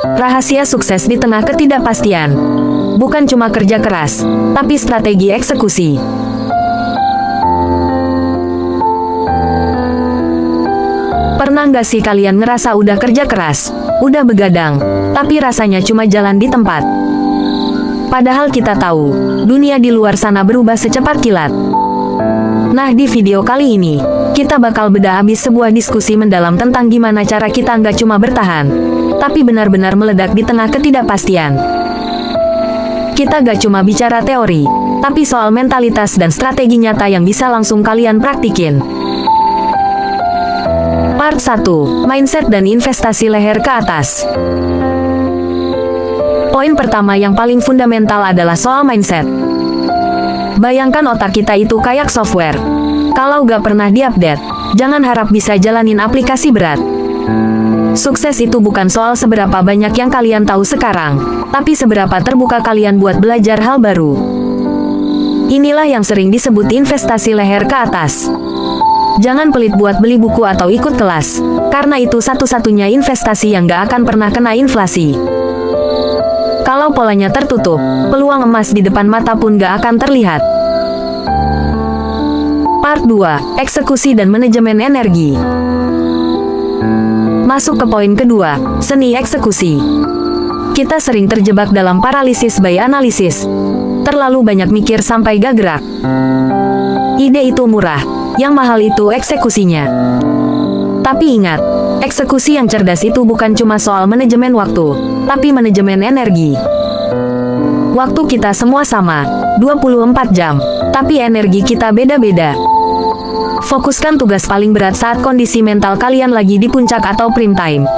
Rahasia sukses di tengah ketidakpastian. Bukan cuma kerja keras, tapi strategi eksekusi. Pernah nggak sih kalian ngerasa udah kerja keras, udah begadang, tapi rasanya cuma jalan di tempat? Padahal kita tahu, dunia di luar sana berubah secepat kilat. Nah, di video kali ini, kita bakal bedah habis sebuah diskusi mendalam tentang gimana cara kita nggak cuma bertahan, tapi benar-benar meledak di tengah ketidakpastian. Kita gak cuma bicara teori, tapi soal mentalitas dan strategi nyata yang bisa langsung kalian praktikin. Part 1. Mindset dan investasi leher ke atas. Poin pertama yang paling fundamental adalah soal mindset. Bayangkan otak kita itu kayak software. Kalau gak pernah diupdate, jangan harap bisa jalanin aplikasi berat. Sukses itu bukan soal seberapa banyak yang kalian tahu sekarang, tapi seberapa terbuka kalian buat belajar hal baru. Inilah yang sering disebut investasi leher ke atas. Jangan pelit buat beli buku atau ikut kelas, karena itu satu-satunya investasi yang gak akan pernah kena inflasi. Kalau polanya tertutup, peluang emas di depan mata pun gak akan terlihat. Part 2. Eksekusi dan manajemen energi. Masuk ke poin kedua, seni eksekusi. Kita sering terjebak dalam paralisis by analysis. Terlalu banyak mikir sampai gak gerak. Ide itu murah, yang mahal itu eksekusinya. Tapi ingat, eksekusi yang cerdas itu bukan cuma soal manajemen waktu, tapi manajemen energi. Waktu kita semua sama, 24 jam, tapi energi kita beda-beda. Fokuskan tugas paling berat saat kondisi mental kalian lagi di puncak atau prime time.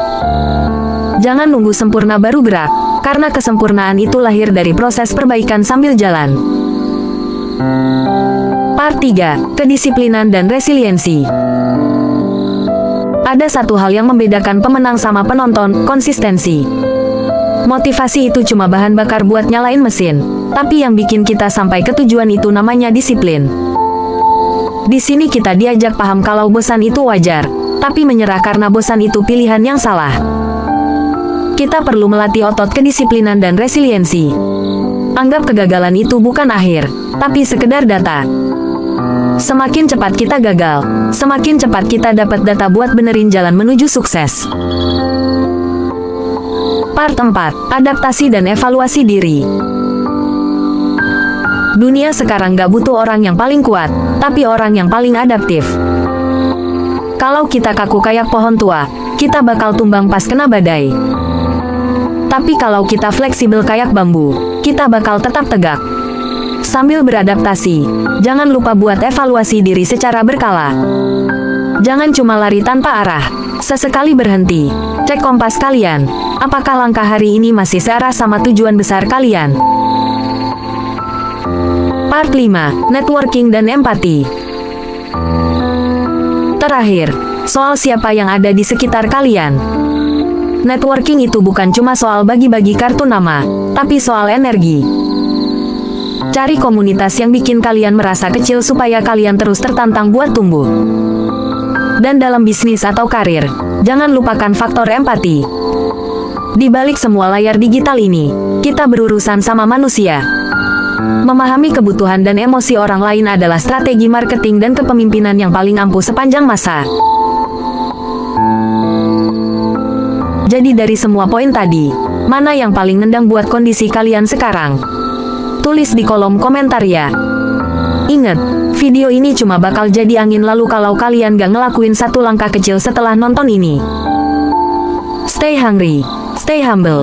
Jangan nunggu sempurna baru gerak, karena kesempurnaan itu lahir dari proses perbaikan sambil jalan. Part 3. Kedisiplinan dan resiliensi. Ada satu hal yang membedakan pemenang sama penonton, konsistensi. Motivasi itu cuma bahan bakar buat nyalain mesin, tapi yang bikin kita sampai ke tujuan itu namanya disiplin. Di sini kita diajak paham kalau bosan itu wajar, tapi menyerah karena bosan itu pilihan yang salah. Kita perlu melatih otot kedisiplinan dan resiliensi. Anggap kegagalan itu bukan akhir, tapi sekedar data. Semakin cepat kita gagal, semakin cepat kita dapat data buat benerin jalan menuju sukses. Part 4. Adaptasi dan evaluasi diri. Dunia sekarang gak butuh orang yang paling kuat, tapi orang yang paling adaptif. Kalau kita kaku kayak pohon tua, kita bakal tumbang pas kena badai. Tapi kalau kita fleksibel kayak bambu, kita bakal tetap tegak. Sambil beradaptasi, jangan lupa buat evaluasi diri secara berkala. Jangan cuma lari tanpa arah. Sesekali berhenti, cek kompas kalian. Apakah langkah hari ini masih searah sama tujuan besar kalian? Part 5. Networking dan empati. Terakhir, soal siapa yang ada di sekitar kalian. Networking itu bukan cuma soal bagi-bagi kartu nama, tapi soal energi. Cari komunitas yang bikin kalian merasa kecil supaya kalian terus tertantang buat tumbuh. Dan dalam bisnis atau karir, jangan lupakan faktor empati. Di balik semua layar digital ini, kita berurusan sama manusia. Memahami kebutuhan dan emosi orang lain adalah strategi marketing dan kepemimpinan yang paling ampuh sepanjang masa. Jadi dari semua poin tadi, mana yang paling nendang buat kondisi kalian sekarang? Tulis di kolom komentar ya. Ingat, video ini cuma bakal jadi angin lalu kalau kalian gak ngelakuin satu langkah kecil setelah nonton ini. Stay hungry, stay humble.